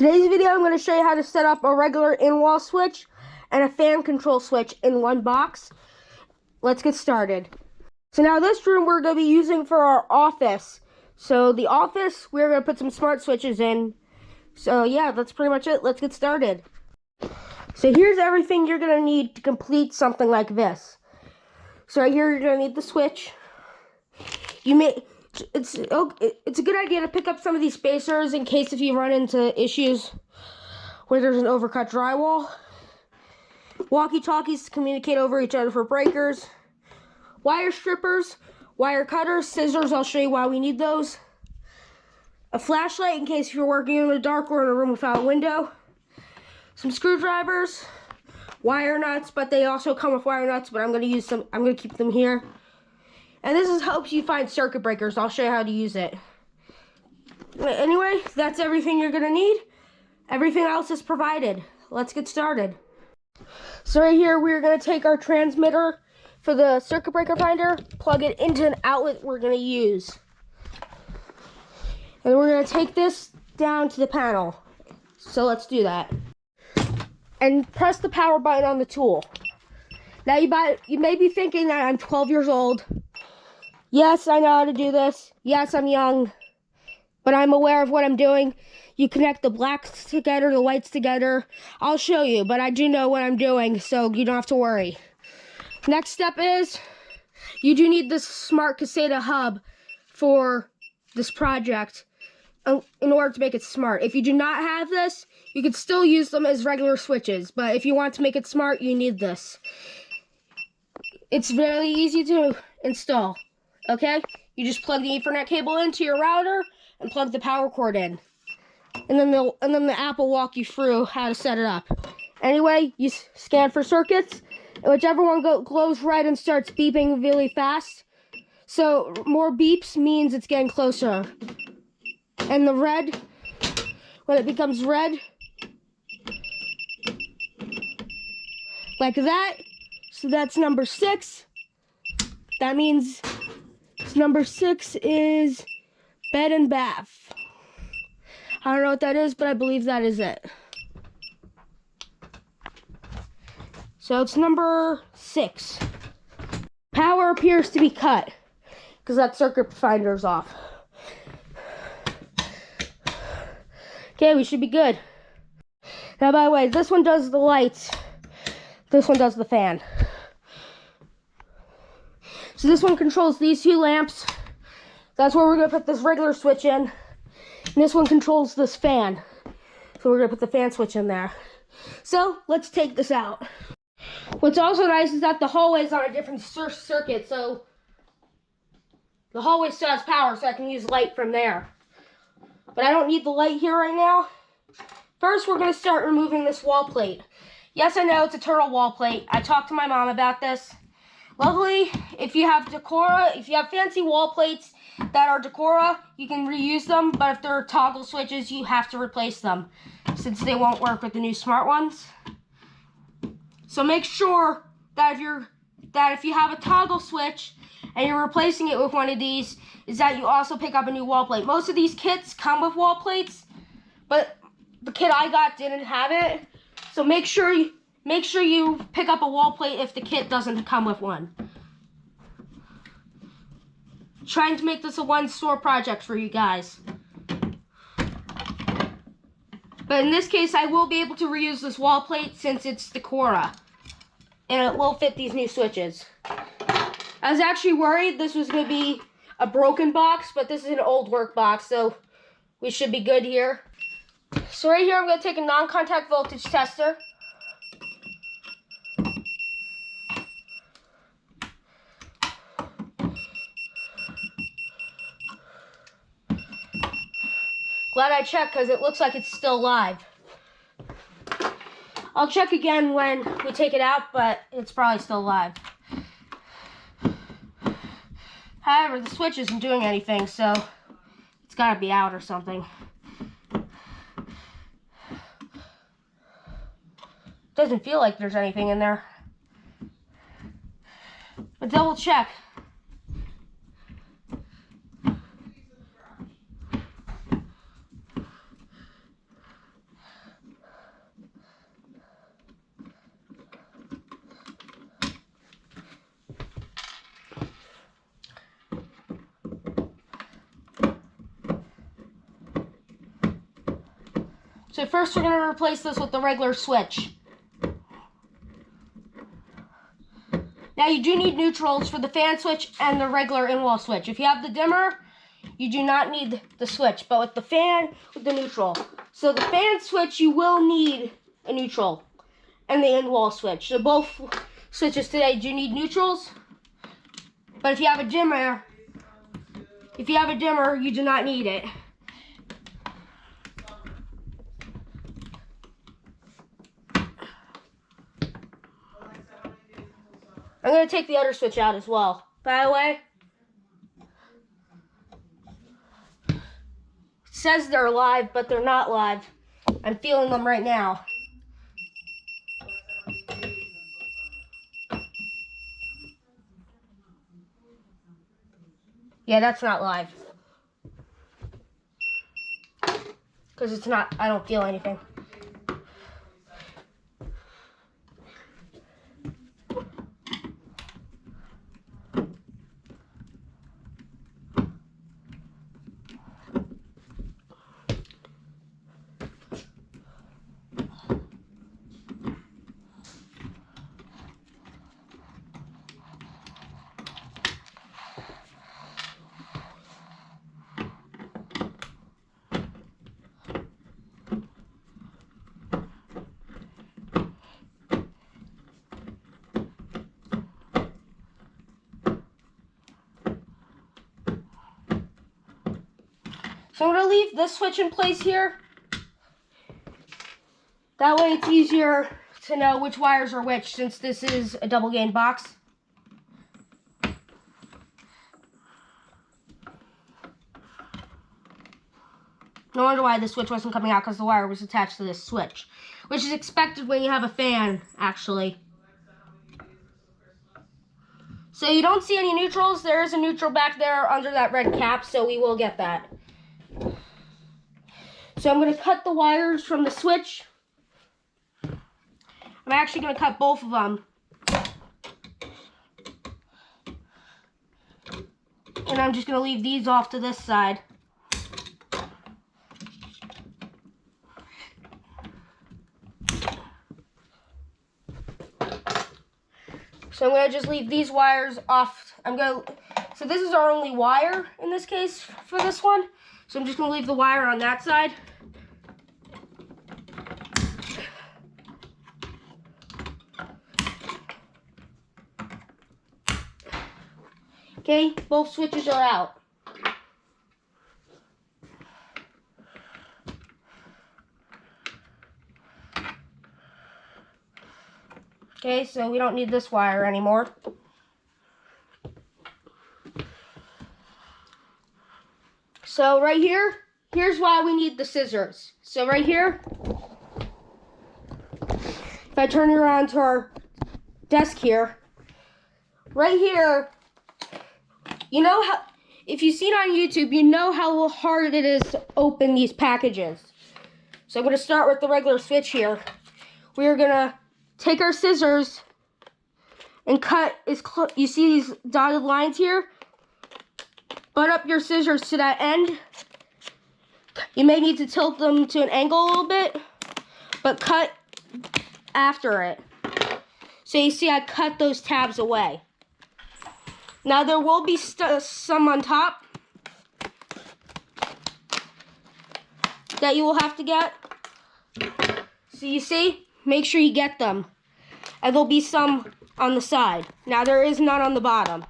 Today's video, I'm going to show you how to set up a regular in-wall switch and a fan control switch in one box. Let's get started. So now this room we're going to be using for our office. So the office, we're going to put some smart switches in. So yeah, that's pretty much it. Let's get started. So here's everything you're going to need to complete something like this. So right here, you're going to need the switch. It's a good idea to pick up some of these spacers in case if you run into issues where there's an overcut drywall. Walkie-talkies to communicate over each other for breakers. Wire strippers, wire cutters, scissors, I'll show you why we need those. A flashlight in case you're working in the dark or in a room without a window. Some screwdrivers, wire nuts, but they also come with wire nuts, but I'm going to keep them here. And this helps you find circuit breakers. I'll show you how to use it. Anyway, that's everything you're going to need. Everything else is provided. Let's get started. So right here, we're going to take our transmitter for the circuit breaker finder, plug it into an outlet we're going to use. And we're going to take this down to the panel. So let's do that. And press the power button on the tool. Now you may be thinking that I'm 12 years old. Yes, I know how to do this. Yes, I'm young, but I'm aware of what I'm doing. You connect the blacks together, the whites together. I'll show you, but I do know what I'm doing, so you don't have to worry. Next step is, you do need this smart Caseta hub for this project in order to make it smart. If you do not have this, you can still use them as regular switches, but if you want to make it smart, you need this. It's really easy to install. Okay, you just plug the Ethernet cable into your router and plug the power cord in, and then the app will walk you through how to set it up. Anyway, you scan for circuits, and whichever one glows red and starts beeping really fast. So more beeps means it's getting closer, and the red, when it becomes red, like that. So that's number 6. That means number 6 is bed and bath. I don't know what that is, but I believe that is it. So it's number 6. Power appears to be cut because that circuit finder's off. Okay, we should be good. Now, by the way, this one does the lights. This one does the fan. So this one controls these 2 lamps. That's where we're going to put this regular switch in. And this one controls this fan. So we're going to put the fan switch in there. So let's take this out. What's also nice is that the hallway is on a different circuit. So the hallway still has power, so I can use light from there. But I don't need the light here right now. First, we're going to start removing this wall plate. Yes, I know it's a turtle wall plate. I talked to my mom about this. Luckily, if you have Decora, if you have fancy wall plates that are Decora, you can reuse them, but if they're toggle switches, you have to replace them since they won't work with the new smart ones. So make sure that if you have a toggle switch and you're replacing it with one of these, is that you also pick up a new wall plate. Most of these kits come with wall plates, but the kit I got didn't have it. So make sure you pick up a wall plate if the kit doesn't come with one. Trying to make this a one-store project for you guys. But in this case, I will be able to reuse this wall plate since it's Decora. And it will fit these new switches. I was actually worried this was going to be a broken box, but this is an old work box, so we should be good here. So right here, I'm going to take a non-contact voltage tester. Glad I checked because it looks like it's still live. I'll check again when we take it out, but it's probably still live. However, the switch isn't doing anything, so it's got to be out or something. Doesn't feel like there's anything in there. But double check. So first we're going to replace this with the regular switch. Now you do need neutrals for the fan switch and the regular in-wall switch. If you have the dimmer, you do not need the switch, but with the fan, with the neutral. So the fan switch, you will need a neutral, and the in-wall switch. So both switches today do need neutrals, but if you have a dimmer, you do not need it. I'm going to take the other switch out as well. By the way, it says they're live, but they're not live. I'm feeling them right now. Yeah, that's not live. Because it's not, I don't feel anything. So I'm going to leave this switch in place here. That way it's easier to know which wires are which, since this is a double gain box. No wonder why the switch wasn't coming out, because the wire was attached to this switch, which is expected when you have a fan, actually. So you don't see any neutrals. There is a neutral back there under that red cap, so we will get that. So I'm going to cut the wires from the switch. I'm actually going to cut both of them. And I'm just going to leave these off to this side. So I'm going to just leave these wires off. So this is our only wire in this case for this one. So I'm just going to leave the wire on that side. Okay, both switches are out. Okay, so we don't need this wire anymore. So right here, here's why we need the scissors. So right here, if I turn it around to our desk here, right here, you know how, if you've seen on YouTube, you know how hard it is to open these packages. So I'm going to start with the regular switch here. We're going to take our scissors and cut, you see these dotted lines here? Butt up your scissors to that end. You may need to tilt them to an angle a little bit, but cut after it. So you see I cut those tabs away. Now there will be some on top that you will have to get. So you see, make sure you get them. And there'll be some on the side. Now there is none on the bottom.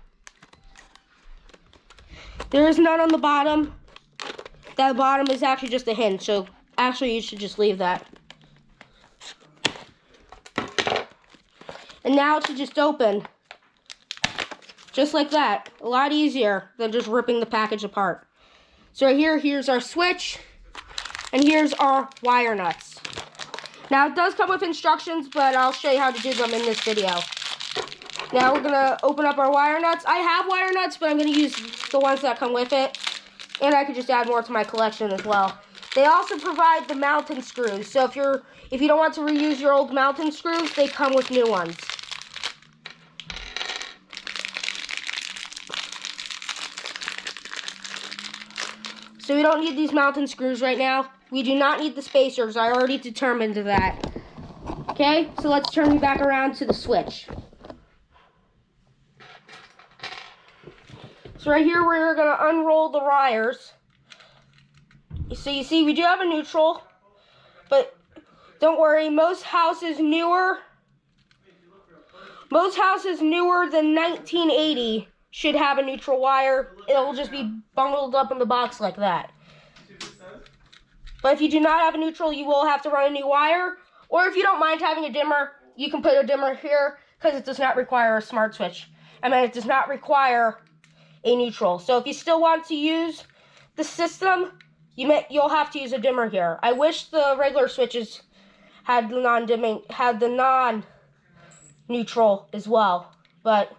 There is none on the bottom. That bottom is actually just a hinge, so actually you should just leave that. And now it should just open. Just like that. A lot easier than just ripping the package apart. So right here, here's our switch. And here's our wire nuts. Now it does come with instructions, but I'll show you how to do them in this video. Now we're going to open up our wire nuts. I have wire nuts, but I'm going to use the ones that come with it. And I could just add more to my collection as well. They also provide the mounting screws. So if you don't want to reuse your old mounting screws, they come with new ones. So we don't need these mounting screws right now. We do not need the spacers. I already determined that. Okay, so let's turn you back around to the switch. So right here, we're going to unroll the wires. So you see, we do have a neutral, but don't worry, most houses newer than 1980 should have a neutral wire. It'll just be bundled up in the box like that. But if you do not have a neutral, you will have to run a new wire. Or if you don't mind having a dimmer, you can put a dimmer here because it does not require a smart switch. I mean, it does not require a neutral. So if you still want to use the system, you'll have to use a dimmer here. I wish the regular switches had the non-neutral as well. But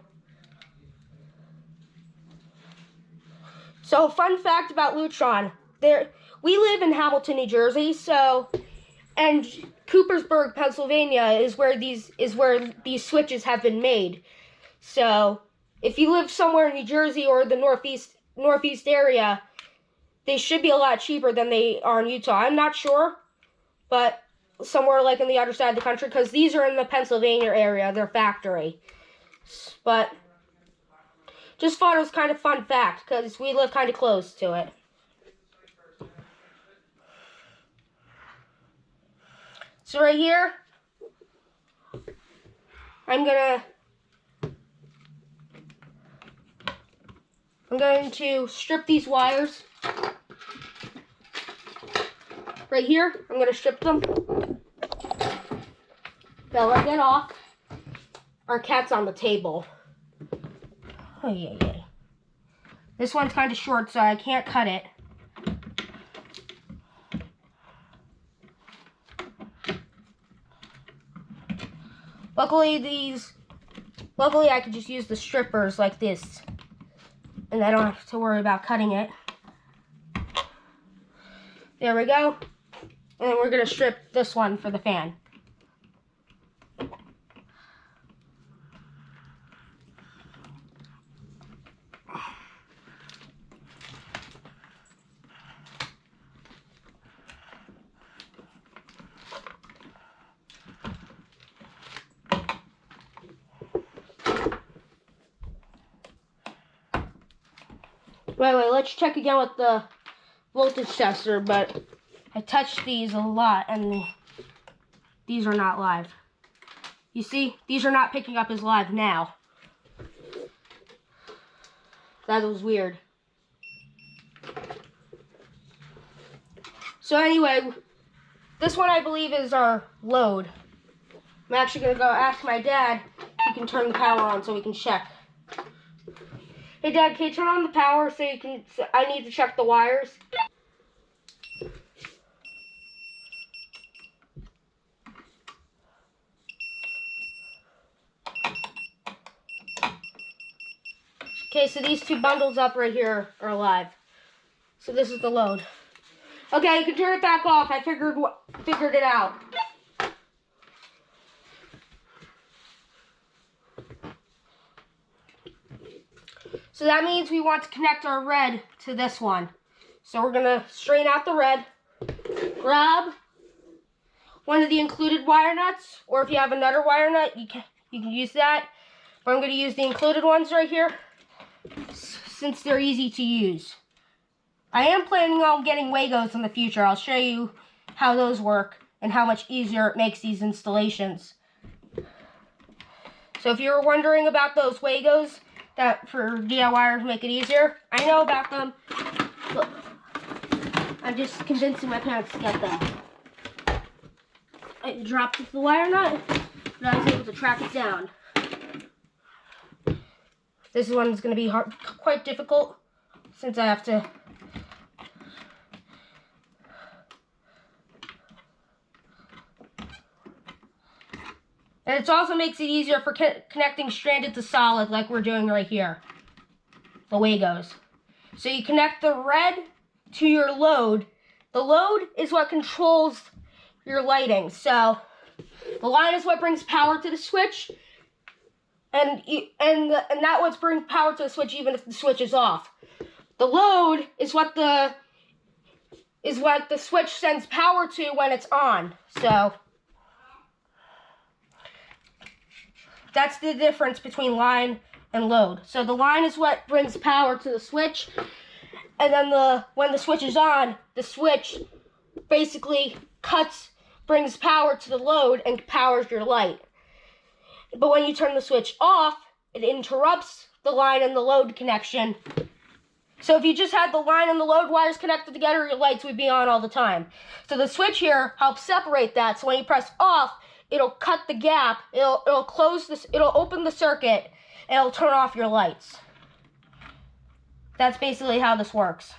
so fun fact about Lutron, we live in Hamilton, New Jersey, and Coopersburg, Pennsylvania is where these switches have been made. So if you live somewhere in New Jersey or the northeast area, they should be a lot cheaper than they are in Utah. I'm not sure, but somewhere like in the other side of the country, because these are in the Pennsylvania area, their factory. But just thought it was kind of fun fact, because we live kind of close to it. So right here, I'm going to strip these wires. Right here, I'm going to strip them. Now let that off. Our cat's on the table. Oh, yeah. This one's kind of short, so I can't cut it. Luckily, I can just use the strippers like this, and I don't have to worry about cutting it. There we go. And then we're going to strip this one for the fan. Wait, let's check again with the voltage tester, but I touched these a lot, and these are not live. You see, these are not picking up as live now. That was weird. So anyway, this one I believe is our load. I'm actually going to go ask my dad if he can turn the power on so we can check. Hey Dad, can you turn on the power so I need to check the wires? Okay, so these two bundles up right here are alive. So this is the load. Okay, you can turn it back off. I figured it out. So that means we want to connect our red to this one. So we're going to straighten out the red, grab one of the included wire nuts, or if you have another wire nut, you can use that. But I'm going to use the included ones right here, since they're easy to use. I am planning on getting Wagos in the future. I'll show you how those work and how much easier it makes these installations. So if you were wondering about those Wagos, that for DIYers make it easier, I know about them. Look, I'm just convincing my parents to get them. I dropped the wire nut, but I was able to track it down. This one's going to be quite difficult, since I have to... And it also makes it easier for connecting stranded to solid like we're doing right here. The Wagos. So you connect the red to your load. The load is what controls your lighting. So the line is what brings power to the switch. And that what brings power to the switch even if the switch is off. The load is what is what the switch sends power to when it's on. So that's the difference between line and load. So the line is what brings power to the switch, and then when the switch is on, the switch basically brings power to the load and powers your light. But when you turn the switch off, it interrupts the line and the load connection. So if you just had the line and the load wires connected together, your lights would be on all the time. So the switch here helps separate that. So when you press off, it'll cut the gap. It'll close this. It'll open the circuit, and it'll turn off your lights. That's basically how this works.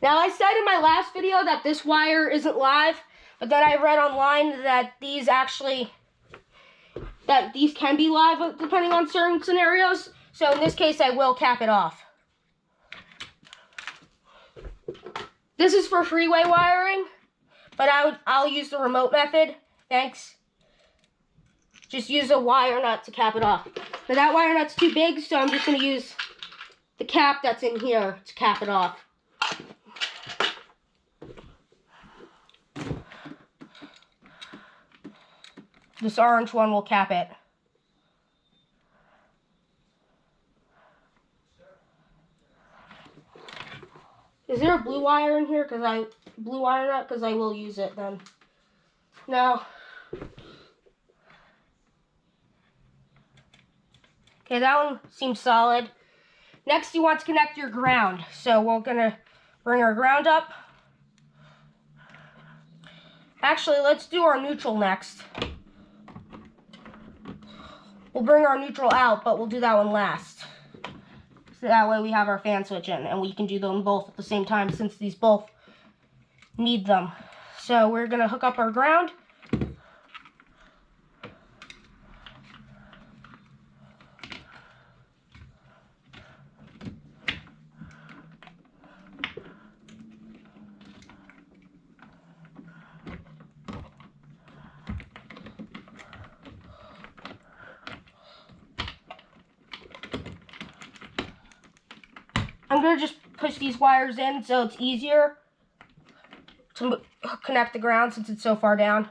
Now, I said in my last video that this wire isn't live, but then I read online that these can be live depending on certain scenarios. So in this case, I will cap it off. This is for freeway wiring, but I'll use the remote method. Thanks. Just use a wire nut to cap it off. Now that wire nut's too big, so I'm just going to use the cap that's in here to cap it off. This orange one will cap it. Is there a blue wire in here? Blue wire nut? Because I will use it then. No. Okay, that one seems solid. Next, you want to connect your ground. So we're gonna bring our ground up. Actually, let's do our neutral next. We'll bring our neutral out, but we'll do that one last. So that way we have our fan switch in, and we can do them both at the same time since these both need them. So we're gonna hook up our ground. I'm going to just push these wires in so it's easier to connect the ground since it's so far down.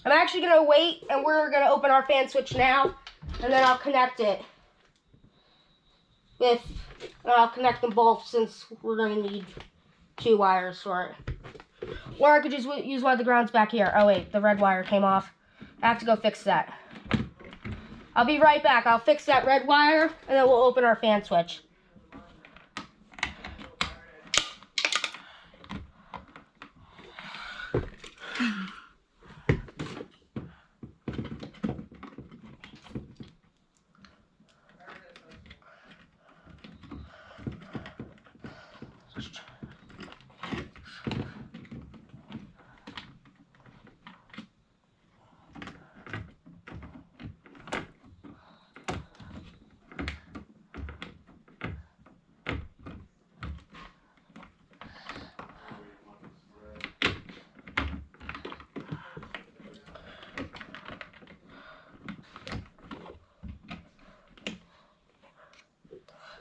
I'm actually going to wait, and we're going to open our fan switch now, and then I'll connect it. I'll connect them both since we're going to need 2 wires for it. Or I could just use one of the grounds back here. Oh wait, the red wire came off. I have to go fix that. I'll be right back. I'll fix that red wire, and then we'll open our fan switch.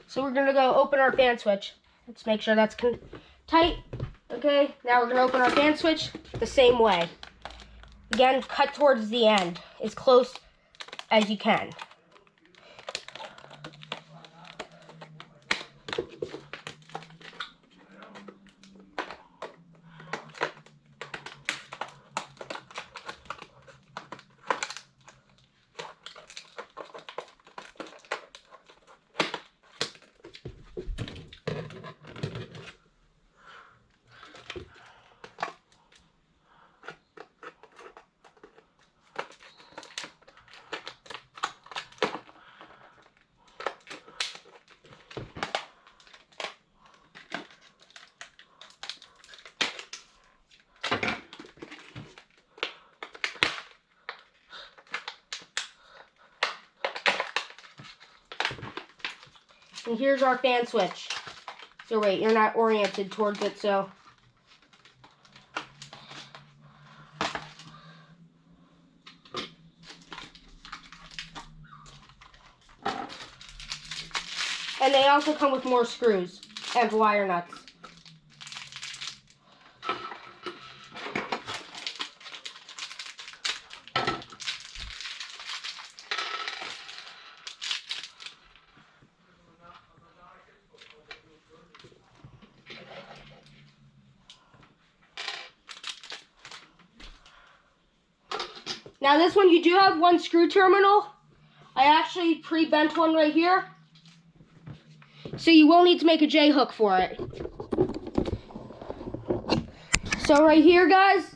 So we're going to go open our fan switch. Let's make sure that's tight. Okay, now we're going to open our fan switch the same way. Again, cut towards the end, as close as you can. And here's our fan switch. So wait, you're not oriented towards it, so. And they also come with more screws and wire nuts. Now this one, you do have one screw terminal. I actually pre-bent one right here. So you will need to make a J-hook for it. So right here, guys,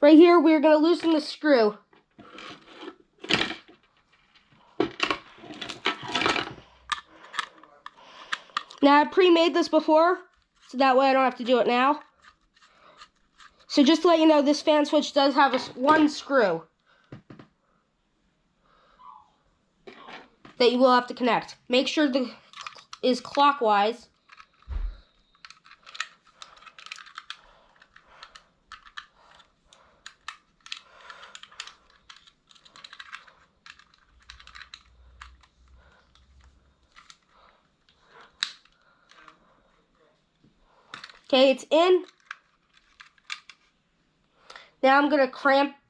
right here, we're gonna loosen the screw. Now I pre-made this before, so that way I don't have to do it now. So just to let you know, this fan switch does have one screw that you will have to connect. Make sure the is clockwise. Okay, it's in. Now I'm gonna clip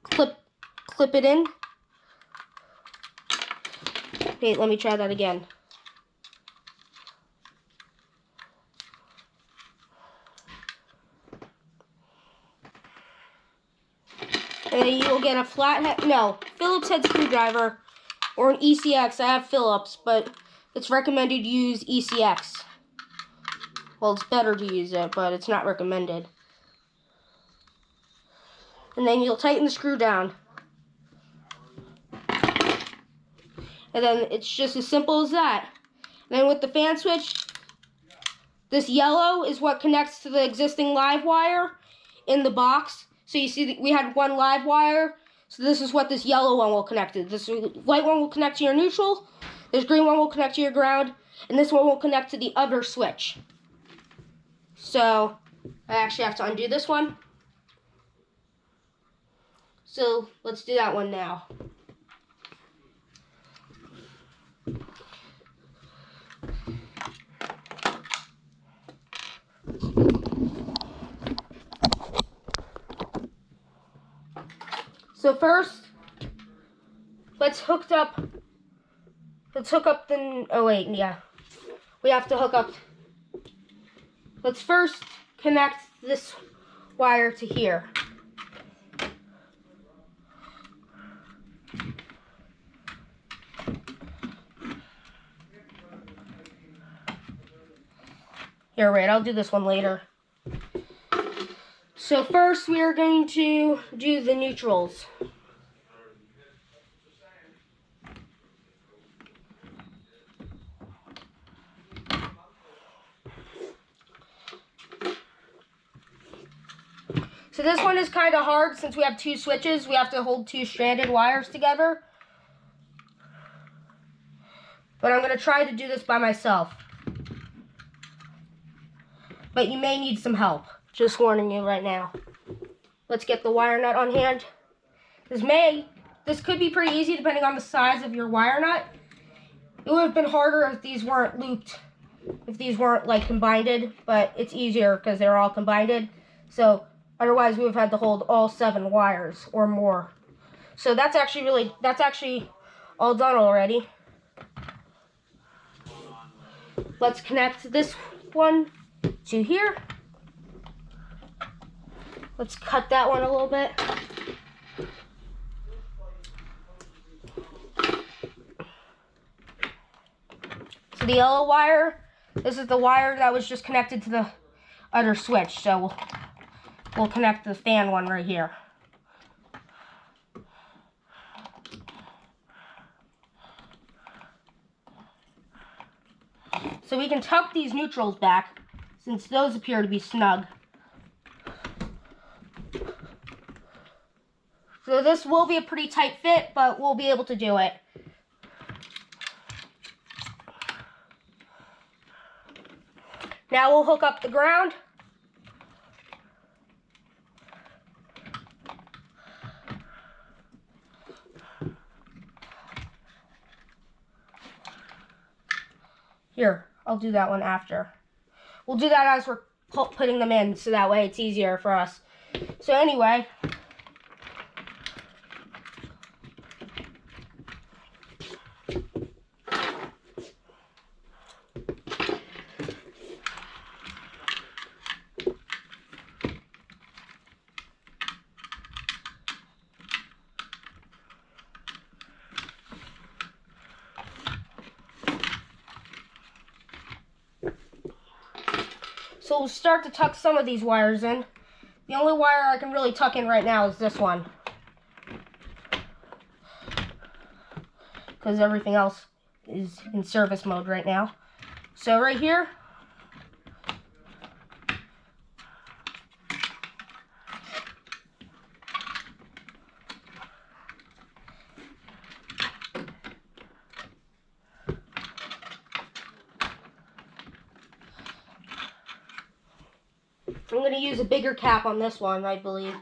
it in. Wait, let me try that again. And then you'll get a Phillips head screwdriver or an ECX. I have Phillips, but it's recommended to use ECX. Well, it's better to use it, but it's not recommended. And then you'll tighten the screw down. And then it's just as simple as that. And then with the fan switch, this yellow is what connects to the existing live wire in the box. So you see that we had one live wire. So this is what this yellow one will connect to. This white one will connect to your neutral. This green one will connect to your ground. And this one will connect to the other switch. So I actually have to undo this one. So let's do that one now. So first, let's hook up the, oh wait, yeah. We have to hook up, let's first connect this wire to here. Here, wait, I'll do this one later. So first we are going to do the neutrals. So this one is kind of hard since we have two switches. We have to hold two stranded wires together. But I'm going to try to do this by myself. But you may need some help. Just warning you right now. Let's get the wire nut on hand. This could be pretty easy depending on the size of your wire nut. It would have been harder if these weren't looped, if these weren't like combined, but it's easier because they're all combined. So otherwise we would have had to hold all 7 wires or more. So that's actually all done already. Let's connect this one to here. Let's cut that one a little bit. So the yellow wire, this is the wire that was just connected to the other switch. So we'll connect the fan one right here. So we can tuck these neutrals back since those appear to be snug. So this will be a pretty tight fit, but we'll be able to do it. Now we'll hook up the ground. Here, I'll do that one after. We'll do that as we're putting them in, so that way it's easier for us. So anyway, so we'll start to tuck some of these wires in. The only wire I can really tuck in right now is this one, because everything else is in service mode right now. So right here, I'm going to use a bigger cap on this one, I believe.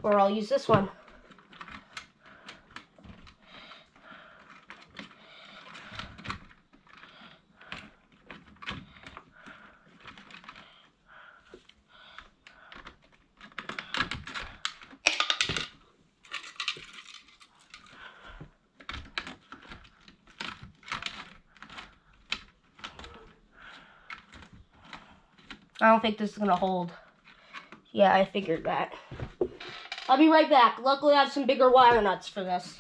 Or I'll use this one. I don't think this is going to hold. Yeah, I figured that. I'll be right back. Luckily, I have some bigger wire nuts for this.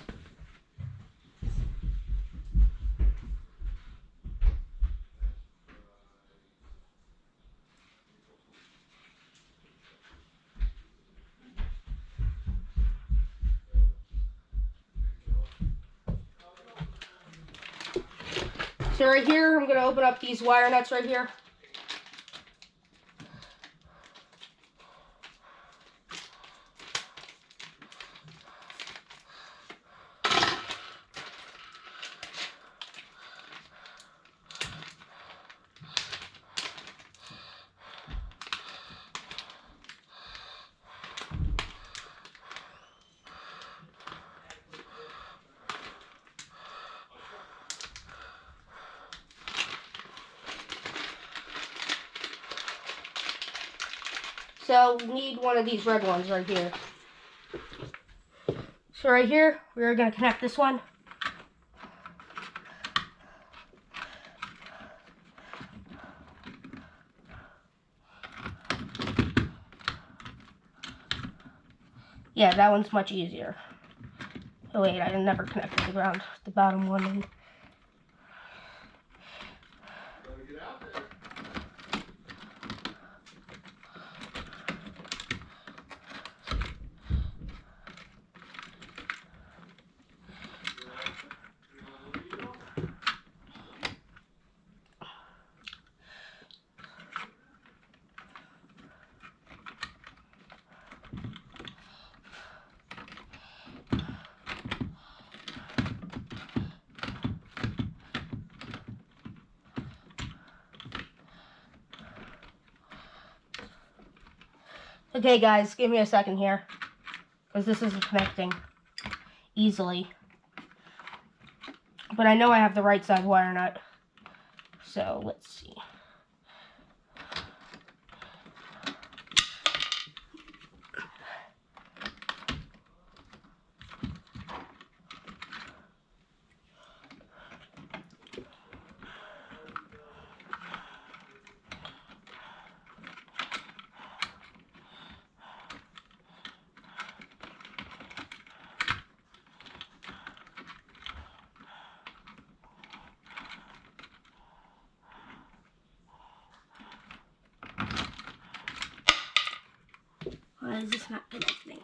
So right here, I'm going to open up these wire nuts right here. So we need one of these red ones right here. So right here, we're going to connect this one. Yeah, that one's much easier. Oh wait, I never connected the ground, the bottom one. Okay guys, give me a second here, because this isn't connecting easily. But I know I have the right side wire nut. So let's see. Why is this not connecting?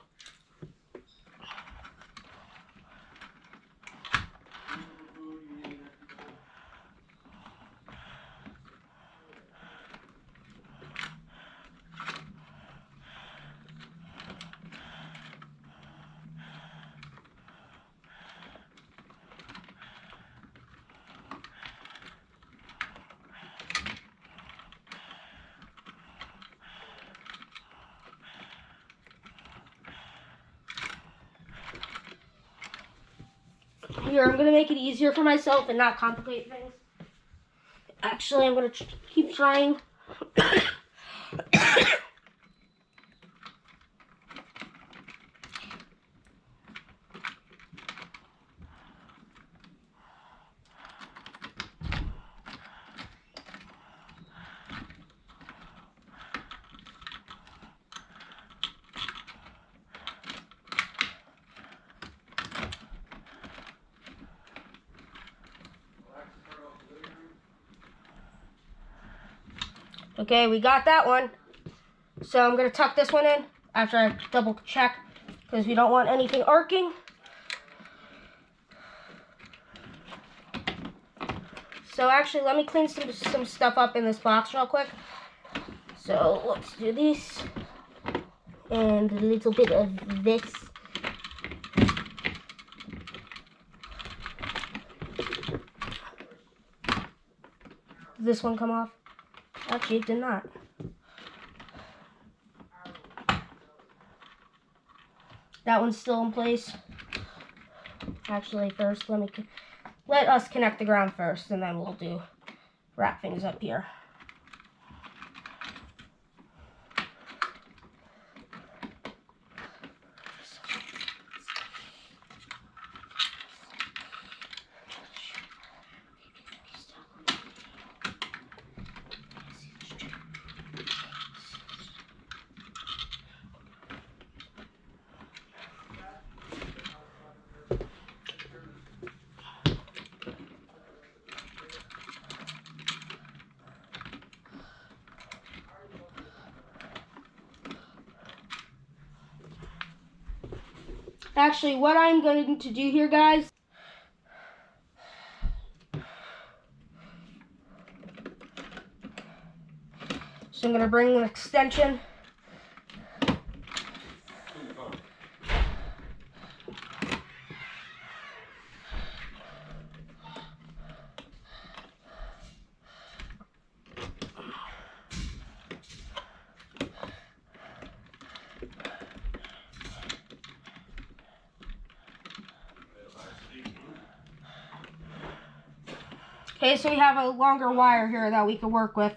Here, I'm gonna make it easier for myself and not complicate things. Actually, I'm gonna keep trying. Okay, we got that one. So I'm gonna tuck this one in after I double check because we don't want anything arcing. So actually, let me clean some stuff up in this box real quick. So let's do this and a little bit of this. Did this one come off? Actually, it did not. That one's still in place. Actually, first, let us connect the ground first, and then we'll wrap things up here. Actually, what I'm going to do here, guys, so I'm going to bring an extension. Okay, so we have a longer wire here that we can work with.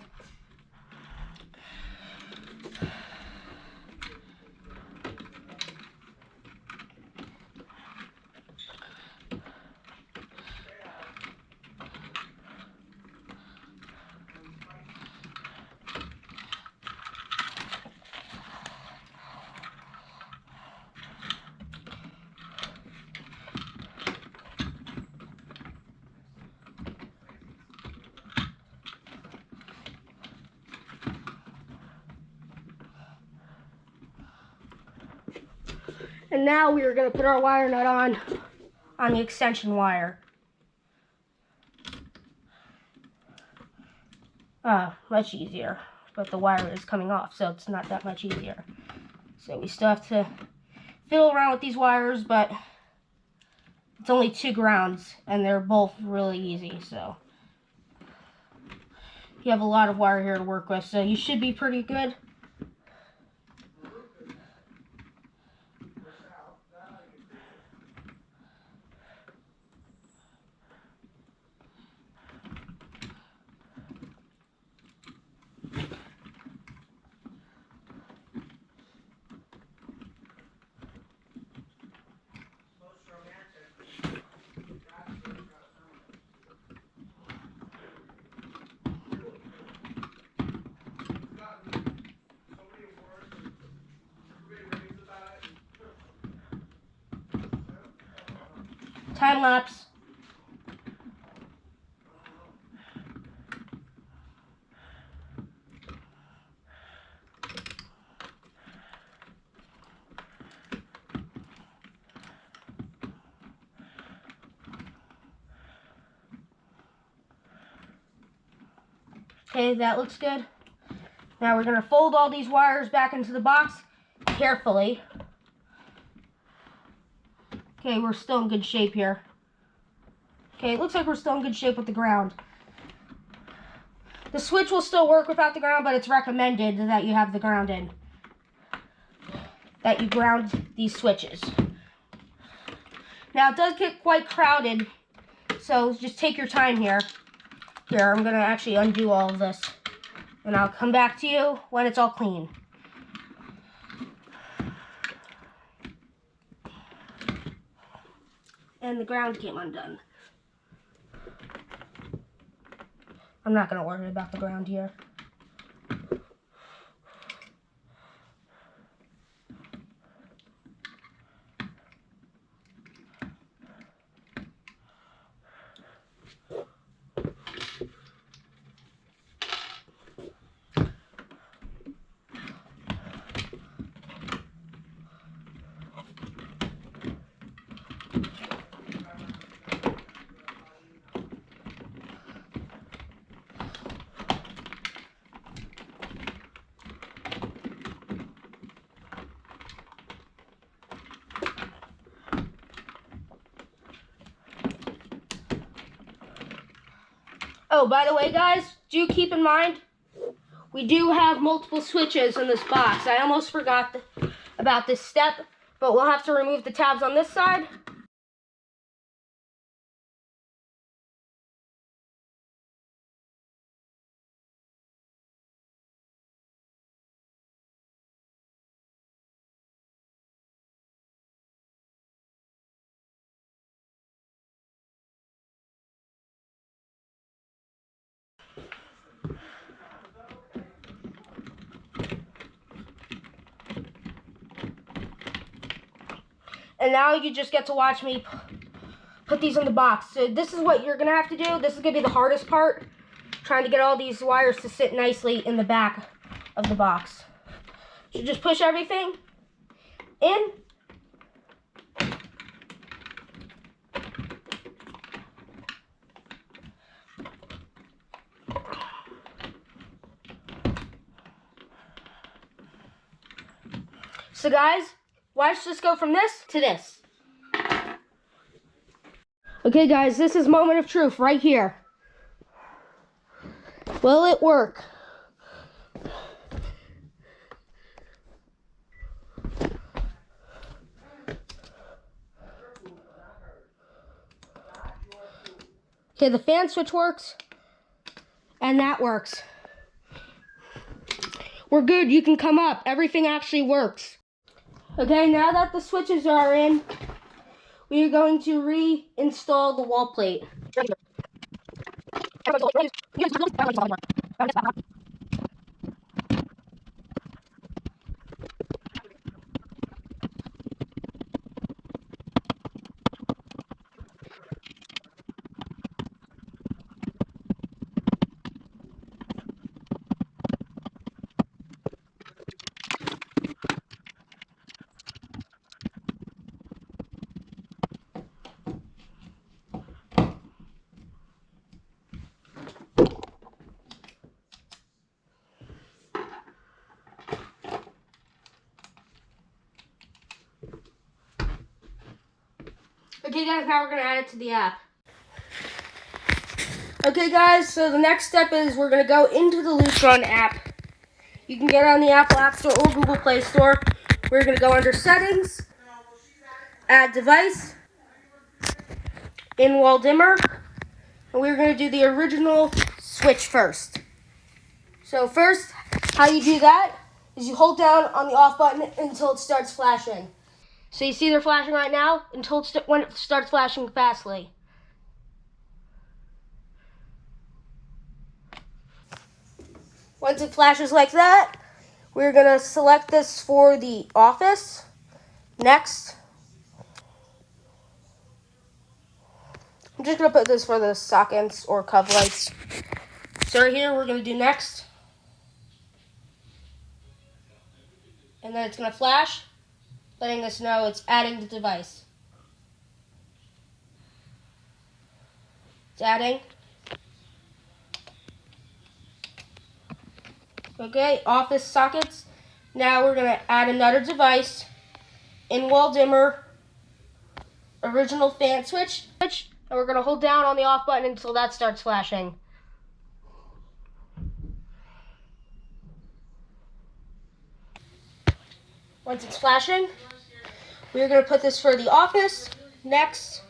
And now we are going to put our wire nut on the extension wire. Much easier, but the wire is coming off, so it's not that much easier. So we still have to fiddle around with these wires, but it's only 2 grounds, and they're both really easy, so you have a lot of wire here to work with, so you should be pretty good. Time lapse. Okay, that looks good. Now we're going to fold all these wires back into the box carefully. Okay, we're still in good shape here. Okay, it looks like we're still in good shape with the ground. The switch will still work without the ground, but it's recommended that you have the ground in. That you ground these switches. Now, it does get quite crowded So just take your time here. Here, I'm gonna actually undo all of this. And I'll come back to you when it's all clean. And the ground came undone. I'm not gonna worry about the ground here. Oh, by the way, guys, do keep in mind, we do have multiple switches in this box. I almost forgot about this step, but we'll have to remove the tabs on this side. And now you just get to watch me put these in the box. So this is what you're going to have to do. This is going to be the hardest part, trying to get all these wires to sit nicely in the back of the box. So just push everything in. So guys, watch this go from this to this. Okay guys, this is moment of truth right here. Will it work? Okay, the fan switch works, and that works. We're good, you can come up. Everything actually works. Okay, now that the switches are in, we are going to reinstall the wall plate. Okay guys, now we're going to add it to the app. Okay guys, so the next step is we're going to go into the Lutron app. You can get on the Apple App Store or Google Play Store. We're going to go under Settings, Add Device, In-Wall Dimmer, and we're going to do the original switch first. So first, how you do that is you hold down on the off button until it starts flashing. So you see they're flashing right now until when it starts flashing fastly. Once it flashes like that, we're going to select this for the office. Next. I'm just going to put this for the sockets or cover lights. So right here, we're going to do next. And then it's going to flash, letting us know it's adding the device. It's adding. Okay, office sockets. Now we're going to add another device, in-wall dimmer, original fan switch, and we're going to hold down on the off button until that starts flashing. Once it's flashing, we're going to put this for the office. Next.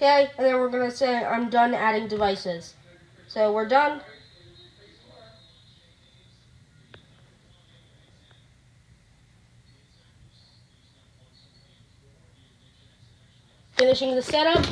Okay, and then we're going to say I'm done adding devices. So we're done. Finishing the setup.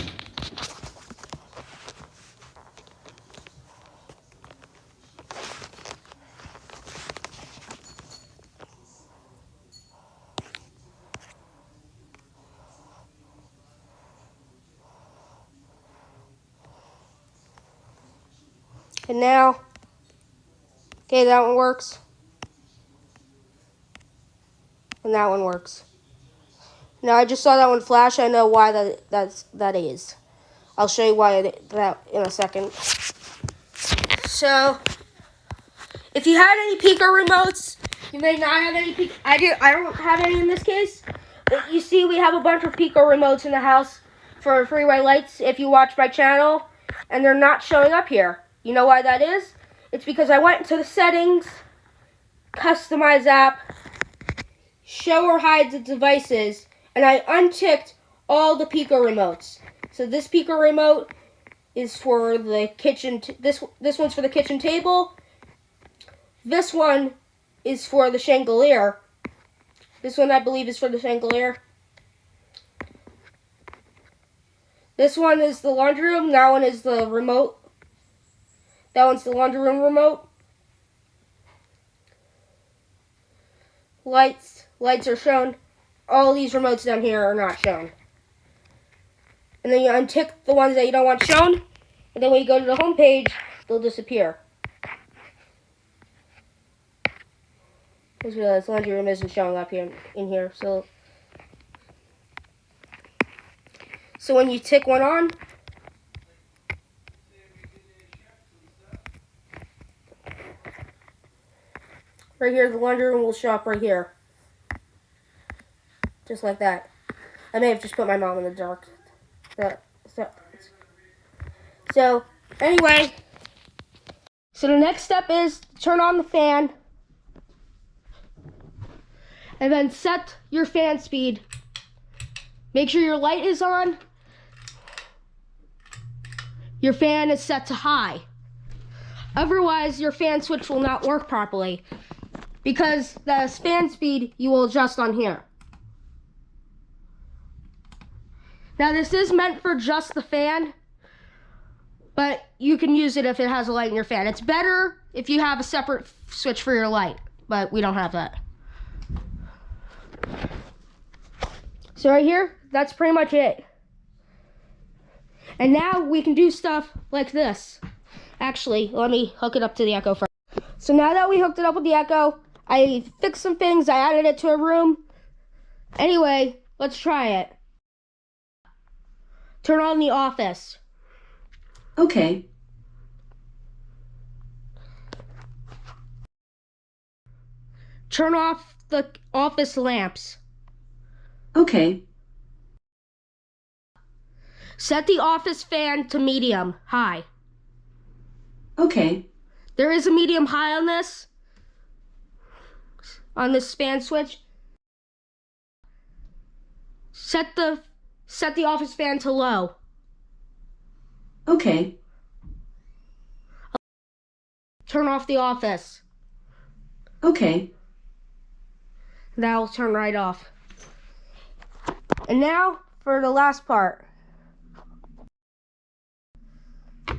And now, okay, that one works. And that one works. Now I just saw that one flash. I know why that is. I'll show you why that in a second. So, if you had any Pico remotes, you may not have any Pico. I don't have any in this case. But you see, we have a bunch of Pico remotes in the house for freeway lights. If you watch my channel, and they're not showing up here. You know why that is? It's because I went into the settings, customize app, show or hide the devices, and I unticked all the Pico remotes. So this Pico remote is for the kitchen. This one's for the kitchen table. This one is for the chandelier. This one I believe is for the chandelier. This one is the laundry room. That one is the remote. That one's the laundry room remote. Lights are shown. All these remotes down here are not shown. And then you untick the ones that you don't want shown. And then when you go to the home page, they'll disappear. I just realized laundry room isn't showing up here in here. So when you tick one on, right here, the laundry room will show up right here. Just like that. I may have just put my mom in the dark. So, anyway. So the next step is turn on the fan. And then set your fan speed. Make sure your light is on. Your fan is set to high. Otherwise, your fan switch will not work properly. Because the fan speed you will adjust on here. Now this is meant for just the fan, but you can use it if it has a light in your fan. It's better if you have a separate switch for your light, but we don't have that. So right here, that's pretty much it. And now we can do stuff like this. Actually, let me hook it up to the Echo first. So now that we hooked it up with the Echo, I fixed some things, I added it to a room. Anyway, let's try it. Turn on the office. Okay. Turn off the office lamps. Okay. Set the office fan to medium high. Okay. There is a medium high on this fan switch. Set the office fan to low. Okay. Turn off the office. Okay. That'll turn right off. And now for the last part.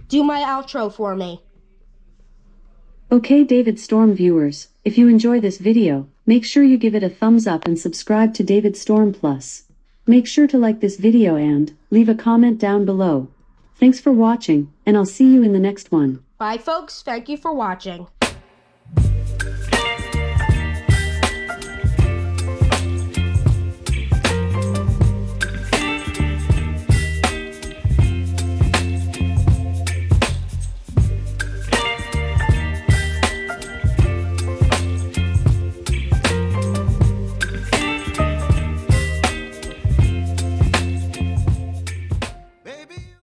Do my outro for me. Okay, David Storm viewers, if you enjoy this video, make sure you give it a thumbs up and subscribe to David Storm Plus. Make sure to like this video and leave a comment down below. Thanks for watching, and I'll see you in the next one. Bye folks, thank you for watching.